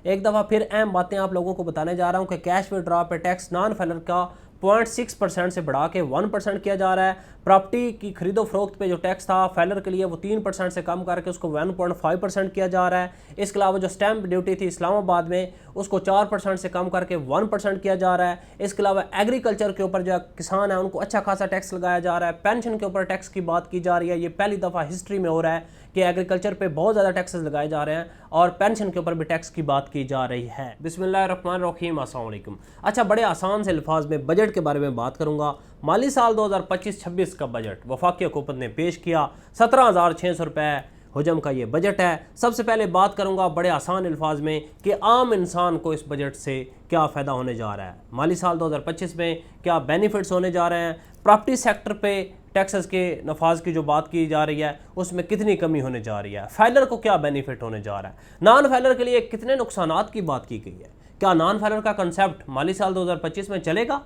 एक दफ़ा फिर अहम बातें आप लोगों को बताने जा रहा हूं कि कैश विड्रॉ पे टैक्स नॉन फाइलर का 0.6% से बढ़ा के 1% किया जा रहा है। प्रॉपर्टी की खरीदो फरोख्त पे जो टैक्स था फाइलर के लिए वो 3% से कम करके उसको 1.5% किया जा रहा है। इसके अलावा जो स्टैंप ड्यूटी थी इस्लामाबाद में उसको 4% से कम करके 1% किया जा रहा है। इसके अलावा एग्रीकल्चर के ऊपर जो किसान है उनको अच्छा खासा टैक्स लगाया जा रहा है। पेंशन के ऊपर टैक्स की बात की जा रही है। ये पहली दफ़ा हिस्ट्री में हो रहा है कि एग्रीकल्चर पे बहुत ज़्यादा टैक्सेस लगाए जा रहे हैं और पेंशन के ऊपर भी टैक्स की बात की जा रही है। बिस्मिल्लाहिर्रहमानिर्रहीम, अस्सलाम वालेकुम। अच्छा, बड़े आसान से अल्फाज में बजट के बारे में बात करूंगा। माली साल 2025-26 का बजट वफाकी हुकूमत ने पेश किया। 17,600 रुपये हुजम का ये बजट है। सबसे पहले बात करूंगा बड़े आसान अल्फाज में कि आम इंसान को इस बजट से क्या फ़ायदा होने जा रहा है। माली साल 2025 में क्या बेनिफिट्स होने जा रहे हैं। प्रॉपर्टी सेक्टर पे टैक्सेस के नफाज की जो बात की जा रही है उसमें कितनी कमी होने जा रही है। फाइलर को क्या बेनिफिट होने जा रहा है। नॉन फाइलर के लिए कितने नुकसानात की बात की गई है। क्या नॉन फाइलर का कंसेप्ट माली साल 2025 में चलेगा?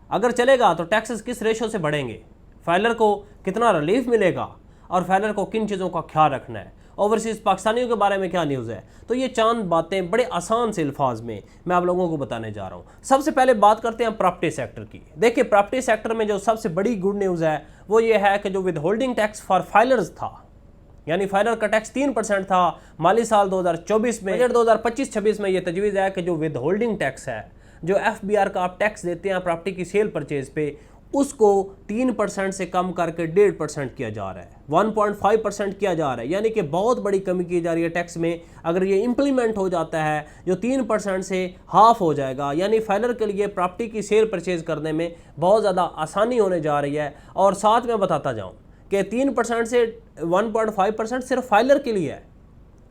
अगर चलेगा तो टैक्सेस किस रेशो से बढ़ेंगे, फाइलर को कितना रिलीफ मिलेगा और फाइलर को किन चीज़ों का ख्याल रखना है, ओवरसीज़ पाकिस्तानियों के बारे में क्या न्यूज़ है। तो ये चांद बातें बड़े आसान से अल्फाज में मैं आप लोगों को बताने जा रहा हूँ। सबसे पहले बात करते हैं प्रॉपर्टी सेक्टर की। देखिए, प्रॉपर्टी सेक्टर में जो सबसे बड़ी गुड न्यूज़ है वो ये है कि जो with holding tax for filers था, यानी फाइलर का टैक्स 3% था माली साल 2024 में। बजट 2025-26 में ये तजवीज़ है कि जो विद होल्डिंग टैक्स है, जो FBR का आप टैक्स देते हैं प्रॉपर्टी की सेल परचेज पे, उसको 3% से कम करके 1.5% किया जा रहा है, 1.5% किया जा रहा है। यानी कि बहुत बड़ी कमी की जा रही है टैक्स में। अगर ये इम्प्लीमेंट हो जाता है जो 3% से हाफ हो जाएगा, यानी फाइलर के लिए प्रॉपर्टी की सेल परचेज करने में बहुत ज़्यादा आसानी होने जा रही है। और साथ में बताता जाऊँ कि 3% से 1.5% सिर्फ फाइलर के लिए है,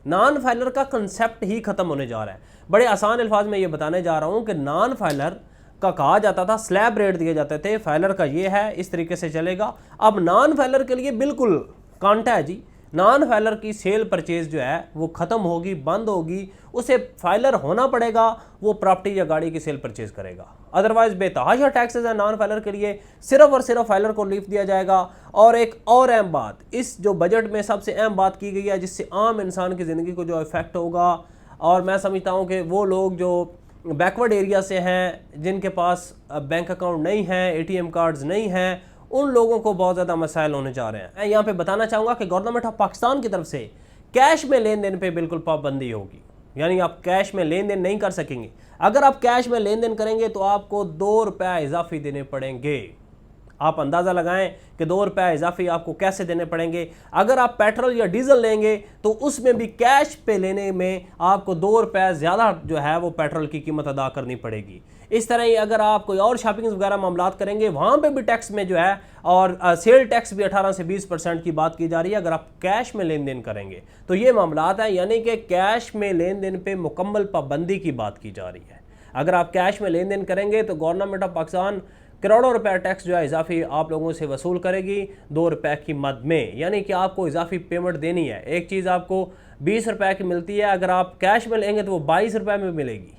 नॉन फाइलर का कंसेप्ट ही ख़त्म होने जा रहा है। बड़े आसान अल्फाज में ये बताने जा रहा हूँ कि नॉन फाइलर का कहा जाता था स्लैब रेट दिए जाते थे, फाइलर का ये है, इस तरीके से चलेगा। अब नॉन फाइलर के लिए बिल्कुल कांटा है जी। नॉन फाइलर की सेल परचेज जो है वो ख़त्म होगी, बंद होगी। उसे फाइलर होना पड़ेगा, वो प्रॉपर्टी या गाड़ी की सेल परचेज करेगा। अदरवाइज बेतहाशा टैक्सेस है नॉन फाइलर के लिए, सिर्फ और सिर्फ फाइलर को रिलीफ दिया जाएगा। और एक और अहम बात, इस जो बजट में सबसे अहम बात की गई है जिससे आम इंसान की ज़िंदगी को जो इफेक्ट होगा, और मैं समझता हूँ कि वो लोग जो बैकवर्ड एरिया से हैं, जिनके पास बैंक अकाउंट नहीं है, ATM कार्ड्स नहीं हैं, उन लोगों को बहुत ज़्यादा मसाइल होने जा रहे हैं। मैं यहाँ पे बताना चाहूँगा कि गवर्नमेंट ऑफ पाकिस्तान की तरफ से कैश में लेन देन पे बिल्कुल पाबंदी होगी, यानी आप कैश में लेन देन नहीं कर सकेंगे। अगर आप कैश में लेन देन करेंगे तो आपको 2 रुपये इजाफी देने पड़ेंगे। आप अंदाज़ा लगाएं कि 2 रुपये इजाफी आपको कैसे देने पड़ेंगे। अगर आप पेट्रोल या डीजल लेंगे तो उसमें भी कैश पे लेने में आपको 2 रुपये ज़्यादा जो है वो पेट्रोल की कीमत अदा करनी पड़ेगी। इस तरह ही अगर आप कोई और शॉपिंग वगैरह मामलात करेंगे वहाँ पे भी टैक्स में जो है, और सेल टैक्स भी 18 से 20% की बात की जा रही है अगर आप कैश में लेन देन करेंगे। तो ये मामलात है, यानी कि कैश में लेन देन पे मुकम्मल पाबंदी की बात की जा रही है। अगर आप कैश में लेन देन करेंगे तो गवर्नमेंट ऑफ पाकिस्तान करोड़ों रुपए टैक्स जो है इजाफी आप लोगों से वसूल करेगी 2 रुपये की मद में, यानी कि आपको इजाफी पेमेंट देनी है। एक चीज़ आपको 20 रुपये की मिलती है, अगर आप कैश में लेंगे तो वो 22 रुपये में मिलेगी।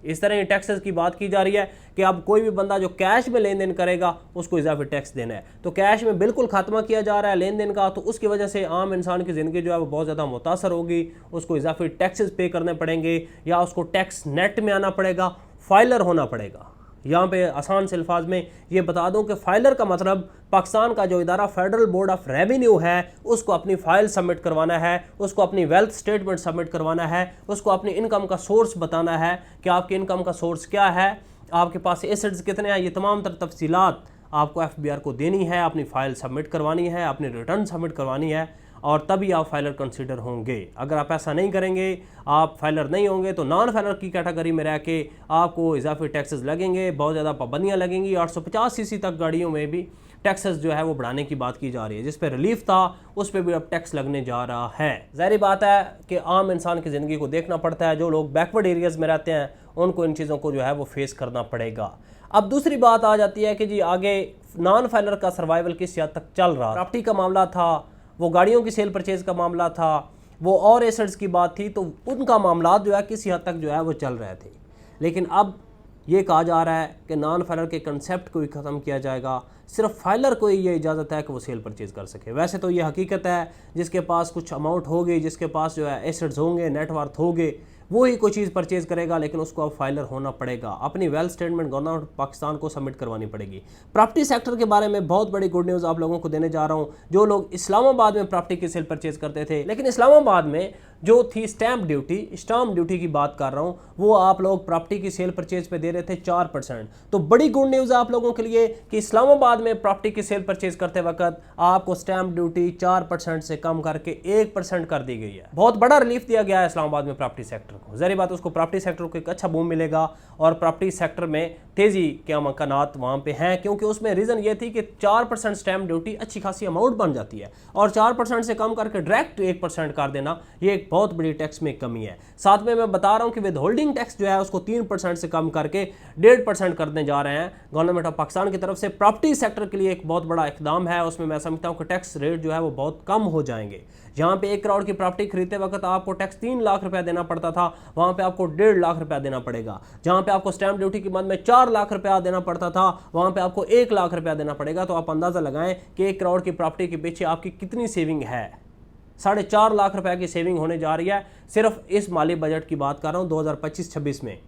इस तरह टैक्सेस की बात की जा रही है कि अब कोई भी बंदा जो कैश में लेन देन करेगा उसको इजाफी टैक्स देना है। तो कैश में बिल्कुल खात्मा किया जा रहा है लेन देन का, तो उसकी वजह से आम इंसान की ज़िंदगी जो है वो बहुत ज़्यादा मुतासर होगी। उसको इजाफी टैक्सेस पे करने पड़ेंगे या उसको टैक्स नेट में आना पड़ेगा, फाइलर होना पड़ेगा। यहाँ पे आसान से अल्फाज में ये बता दूं कि फाइलर का मतलब पाकिस्तान का जो इदारा फेडरल बोर्ड ऑफ रेवेन्यू है उसको अपनी फ़ाइल सबमिट करवाना है, उसको अपनी वेल्थ स्टेटमेंट सबमिट करवाना है, उसको अपनी इनकम का सोर्स बताना है कि आपकी इनकम का सोर्स क्या है, आपके पास एसेट्स कितने हैं। ये तमाम तर तफसीलात आपको FBR को देनी है, अपनी फ़ाइल सबमिट करवानी है, अपनी रिटर्न सबमिट करवानी है, और तभी आप फाइलर कंसीडर होंगे। अगर आप ऐसा नहीं करेंगे, आप फाइलर नहीं होंगे, तो नॉन फाइलर की कैटेगरी में रह के आपको इजाफी टैक्सेस लगेंगे, बहुत ज़्यादा पाबंदियाँ लगेंगी। 850 सीसी तक गाड़ियों में भी टैक्सेस जो है वो बढ़ाने की बात की जा रही है। जिस पे रिलीफ था उस पर भी अब टैक्स लगने जा रहा है। ज़ाहिर बात है कि आम इंसान की ज़िंदगी को देखना पड़ता है। जो लोग बैकवर्ड एरियाज़ में रहते हैं उनको इन चीज़ों को जो है वो फेस करना पड़ेगा। अब दूसरी बात आ जाती है कि जी आगे नॉन फाइलर का सर्वाइवल किस हद तक चल रहा। प्रॉपर्टी का मामला था, वो गाड़ियों की सेल परचेज का मामला था, वो और एसेट्स की बात थी, तो उनका मामला जो है किसी हद तक जो है वो चल रहे थे। लेकिन अब ये कहा जा रहा है कि नॉन फाइलर के कंसेप्ट को ही ख़त्म किया जाएगा, सिर्फ फाइलर को ही ये इजाज़त है कि वो सेल परचेज कर सके। वैसे तो ये हकीकत है, जिसके पास कुछ अमाउंट होगी, जिसके पास जो है एसेट्स होंगे, नेटवर्थ होंगे, वो ही कोई चीज़ परचेज करेगा, लेकिन उसको अब फाइलर होना पड़ेगा, अपनी वेल्थ स्टेटमेंट गवर्नमेंट पाकिस्तान को सबमिट करवानी पड़ेगी। प्रॉपर्टी सेक्टर के बारे में बहुत बड़ी गुड न्यूज़ आप लोगों को देने जा रहा हूँ। जो लोग इस्लामाबाद में प्रॉपर्टी की सेल परचेज करते थे, लेकिन इस्लामाबाद में जो थी स्टैंप ड्यूटी की बात कर रहा हूँ, वो आप लोग प्रॉपर्टी की सेल परचेज पे दे रहे थे 4%। तो बड़ी गुड न्यूज़ है आप लोगों के लिए कि इस्लामाबाद में प्रॉपर्टी की सेल परचेज करते वक्त आपको स्टैंप ड्यूटी 4% से कम करके 1% कर दी गई है। बहुत बड़ा रिलीफ दिया गया है इस्लामाबाद में प्रॉपर्टी सेक्टर को। ज़ाहिर बात उसको प्रॉपर्टी सेक्टर को एक अच्छा बूम मिलेगा और प्रॉपर्टी सेक्टर में तेज़ी के अमकानात वहाँ पे हैं, क्योंकि उसमें रीज़न ये थी कि 4% स्टैंप ड्यूटी अच्छी खासी अमाउंट बन जाती है और 4% से कम करके डायरेक्ट 1% कर देना ये एक बहुत बड़ी टैक्स में कमी है। साथ में मैं बता रहा हूँ कि विद होल्डिंग टैक्स जो है उसको 3% से कम करके 1.5% करने जा रहे हैं गवर्नमेंट ऑफ पाकिस्तान की तरफ से। प्रॉपर्टी सेक्टर के लिए एक बहुत बड़ा इकदाम है। उसमें मैं समझता हूँ कि टैक्स रेट जो है वो बहुत कम हो जाएंगे। जहाँ पे 1 करोड़ की प्रॉपर्टी खरीदते वक्त आपको टैक्स 3 लाख रुपया देना पड़ता था, वहाँ पे आपको 1.5 लाख रुपया देना पड़ेगा। जहाँ पे आपको स्टैंप ड्यूटी की मद में 4 लाख रुपया देना पड़ता था, वहाँ पे आपको 1 लाख रुपया देना पड़ेगा। तो आप अंदाज़ा लगाएं कि 1 करोड़ की प्रॉपर्टी के पीछे आपकी कितनी सेविंग है। 4.5 लाख रुपए की सेविंग होने जा रही है। सिर्फ इस माली बजट की बात कर रहा हूँ 2025-26 में।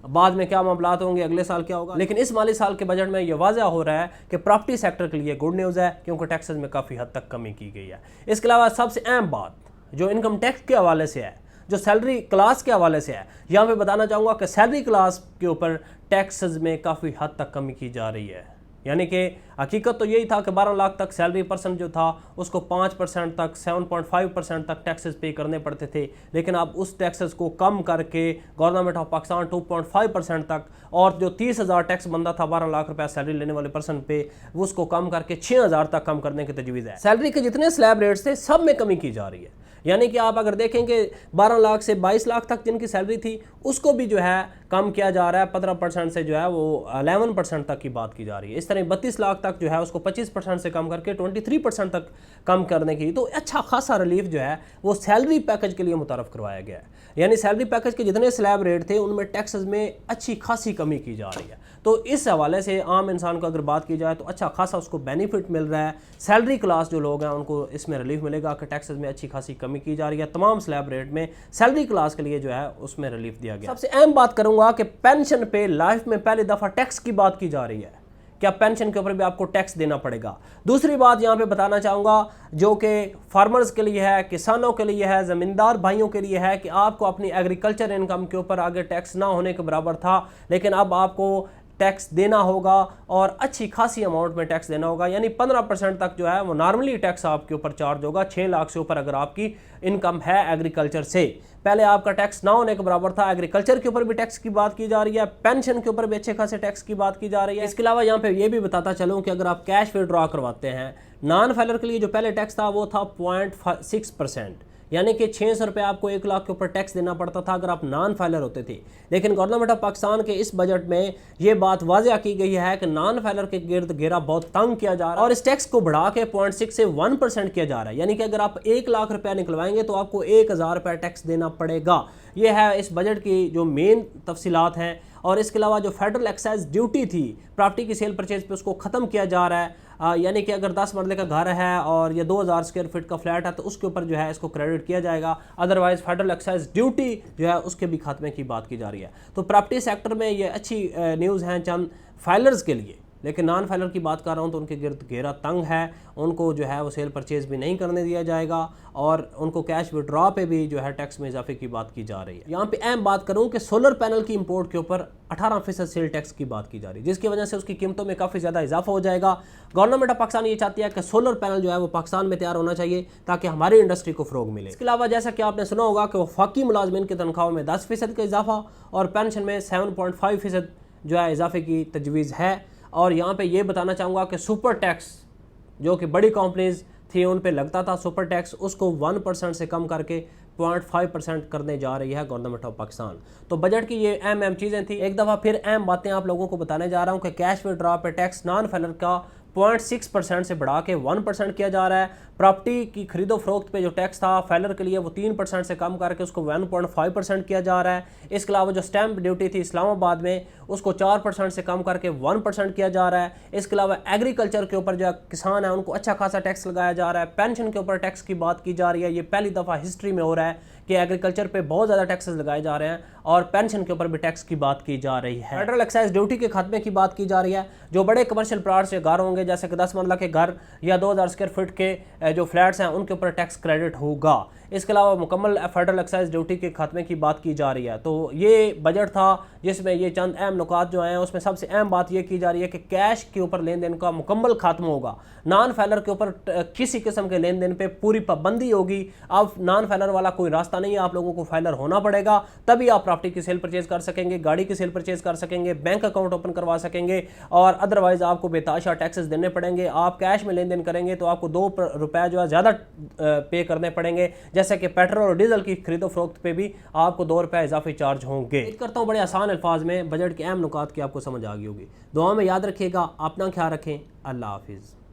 बाद में क्या मामलात होंगे, अगले साल क्या होगा, लेकिन इस माली साल के बजट में यह वाज़ह हो रहा है कि प्रॉपर्टी सेक्टर के लिए गुड न्यूज़ है, क्योंकि टैक्सेस में काफ़ी हद तक कमी की गई है। इसके अलावा सबसे अहम बात जो इनकम टैक्स के हवाले से है, जो सैलरी क्लास के हवाले से है, यहाँ पे बताना चाहूँगा कि सैलरी क्लास के ऊपर टैक्सेस में काफ़ी हद तक कमी की जा रही है। यानी कि हकीकत तो यही था कि 12 लाख तक सैलरी पर्सन जो था उसको 5% तक 7.5% तक टैक्सेस पे करने पड़ते थे, लेकिन अब उस टैक्सेस को कम करके गवर्नमेंट ऑफ पाकिस्तान 2.5% तक, और जो 30,000 टैक्स बनता था 12 लाख रुपया सैलरी लेने वाले पर्सन पे, उसको कम करके 6,000 तक कम करने की तजवीज़ है। सैलरी के जितने स्लैब रेट्स थे सब में कमी की जा रही है। यानी कि आप अगर देखेंगे 12 लाख से 22 लाख तक जिनकी सैलरी थी उसको भी जो है कम किया जा रहा है। 15% से जो है वो 11% तक की बात की जा रही है। इस तरह 32 लाख तक जो है उसको 25% से कम करके 23% तक कम करने की, तो अच्छा खासा रिलीफ जो है वो सैलरी पैकेज के लिए मुतारफ़ करवाया गया है। यानी सैलरी पैकेज के जितने स्लैब रेट थे उनमें टैक्सेस में अच्छी खासी कमी की जा रही है। तो इस हवाले से आम इंसान को अगर बात की जाए तो अच्छा खासा उसको बेनिफिट मिल रहा है। सैलरी क्लास जो लोग हैं उनको इसमें रिलीफ मिलेगा कि टैक्सेस में अच्छी खासी कमी की जा रही है। तमाम स्लैब रेट में सैलरी क्लास के लिए जो है उसमें रिलीफ दिया गया। सबसे अहम बात करूंगा कि पेंशन पे लाइफ में पहली दफ़ा टैक्स की बात की जा रही है। क्या पेंशन के ऊपर भी आपको टैक्स देना पड़ेगा। दूसरी बात यहाँ पे बताना चाहूँगा जो कि फार्मर्स के लिए है, किसानों के लिए है, ज़मींदार भाइयों के लिए है कि आपको अपनी एग्रीकल्चर इनकम के ऊपर आगे टैक्स ना होने के बराबर था, लेकिन अब आपको टैक्स देना होगा और अच्छी खासी अमाउंट में टैक्स देना होगा। यानी 15% तक जो है वो नॉर्मली टैक्स आपके ऊपर चार्ज होगा 6 लाख से ऊपर अगर आपकी इनकम है एग्रीकल्चर से। पहले आपका टैक्स ना होने के बराबर था। एग्रीकल्चर के ऊपर भी टैक्स की बात की जा रही है, पेंशन के ऊपर भी अच्छे खासे टैक्स की बात की जा रही है। इसके अलावा यहाँ पे ये भी बताता चलूँ कि अगर आप कैश विड्रॉ करवाते हैं, नॉन फाइलर के लिए जो पहले टैक्स था वो था 0.6%, यानी कि 600 रुपये आपको 1 लाख के ऊपर टैक्स देना पड़ता था अगर आप नॉन फाइलर होते थे। लेकिन गवर्नमेंट ऑफ पाकिस्तान के इस बजट में ये बात वाज़ह की गई है कि नॉन फाइलर के गिर्द घेरा बहुत तंग किया जा रहा है और इस टैक्स को बढ़ा के 0.6 से 1% किया जा रहा है। यानी कि अगर आप 1 लाख रुपया निकलवाएंगे तो आपको 1,000 रुपया टैक्स देना पड़ेगा। ये है इस बजट की जो मेन तफसीलात हैं। और इसके अलावा जो फेडरल एक्साइज ड्यूटी थी प्रॉपर्टी की सेल परचेज पे उसको ख़त्म किया जा रहा है। यानी कि अगर 10 मरले का घर है और ये 2000 स्क्वायर फीट का फ्लैट है तो उसके ऊपर जो है इसको क्रेडिट किया जाएगा। अदरवाइज फेडरल एक्साइज ड्यूटी जो है उसके भी खात्मे की बात की जा रही है। तो प्रॉपर्टी सेक्टर में ये अच्छी न्यूज़ हैं चंद फाइलर्स के लिए। लेकिन नॉन फाइलर की बात कर रहा हूँ तो उनके गिर्द घेरा तंग है, उनको जो है वो सेल परचेज भी नहीं करने दिया जाएगा और उनको कैश विड्रॉ पे भी जो है टैक्स में इजाफे की बात की जा रही है। यहाँ पे अहम बात करूँ कि सोलर पैनल की इंपोर्ट के ऊपर 18% सेल टैक्स की बात की जा रही है, जिसकी वजह से उसकी कीमतों में काफ़ी ज़्यादा इजाफा हो जाएगा। गवर्नमेंट ऑफ पाकिस्तान ये चाहती है कि सोलर पैनल जो है वो पाकिस्तान में तैयार होना चाहिए ताकि हमारी इंडस्ट्री को फ़रोग मिले। इसके अलावा जैसा कि आपने सुना होगा कि वफाकी मुलाजमीन की तनख्वाहों में 10% का इजाफा और पेंशन में 7.5% जो है इजाफे की तजवीज़ है। और यहाँ पे ये बताना चाहूँगा कि सुपर टैक्स जो कि बड़ी कंपनीज थी उन पे लगता था सुपर टैक्स, उसको 1% से कम करके 0.5% करने जा रही है गवर्नमेंट ऑफ पाकिस्तान। तो बजट की ये अहम चीज़ें थी। एक दफ़ा फिर अहम बातें आप लोगों को बताने जा रहा हूँ कि कैश विड्रॉ पे टैक्स नॉन फाइलर का 0.6% से बढ़ा के 1% किया जा रहा है। प्रॉपर्टी की खरीदो फरोख्त पे जो टैक्स था फाइलर के लिए वो 3% से कम करके उसको 1.5% किया जा रहा है। इसके अलावा जो स्टैंप ड्यूटी थी इस्लामाबाद में उसको 4% से कम करके 1% किया जा रहा है। इसके अलावा एग्रीकल्चर के ऊपर जो किसान है उनको अच्छा खासा टैक्स लगाया जा रहा है। पेंशन के ऊपर टैक्स की बात की जा रही है। ये पहली दफ़ा हिस्ट्री में हो रहा है कि एग्रीकल्चर पे बहुत ज़्यादा टैक्सेस लगाए जा रहे हैं और पेंशन के ऊपर भी टैक्स की बात की जा रही है। फेडरल एक्साइज ड्यूटी के खात्मे की बात की जा रही है। जो बड़े कमर्शियल प्लाट्स या घर होंगे, जैसे कि 10 मरला के घर या 2000 स्क्वायर फीट के जो फ्लैट्स हैं, उनके ऊपर टैक्स क्रेडिट होगा। इसके अलावा मुकम्मल फेडरल एक्साइज ड्यूटी के खात्मे की बात की जा रही है। तो ये बजट था जिसमें ये चंद अहम नुकात जो हैं, उसमें सबसे अहम बात ये की जा रही है कि कैश के ऊपर लेन देन का मुकम्मल खात्मा होगा। नॉन फैलर के ऊपर किसी किस्म के लेन देन पे पूरी पाबंदी होगी। अब नॉन फैलर वाला कोई रास्ता नहीं है, आप लोगों को फैलर होना पड़ेगा, तभी आप प्रॉपर्टी की सेल परचेज कर सकेंगे, गाड़ी की सेल परचेज कर सकेंगे, बैंक अकाउंट ओपन करवा सकेंगे, और अदरवाइज आपको बेताशा टैक्सेस देने पड़ेंगे। आप कैश में लेन देन करेंगे तो आपको 2 रुपये जो है ज़्यादा पे करने पड़ेंगे, जैसे कि पेट्रोल और डीजल की खरीदो फरोख्त पे भी आपको 2 रुपये इजाफी चार्ज होंगे। उम्मीद करता हूँ बड़े आसान अल्फाज में बजट के अहम नुकात की आपको समझ आ गई होगी। दुआ में याद रखिएगा, अपना ख्याल रखें। अल्लाह हाफिज़।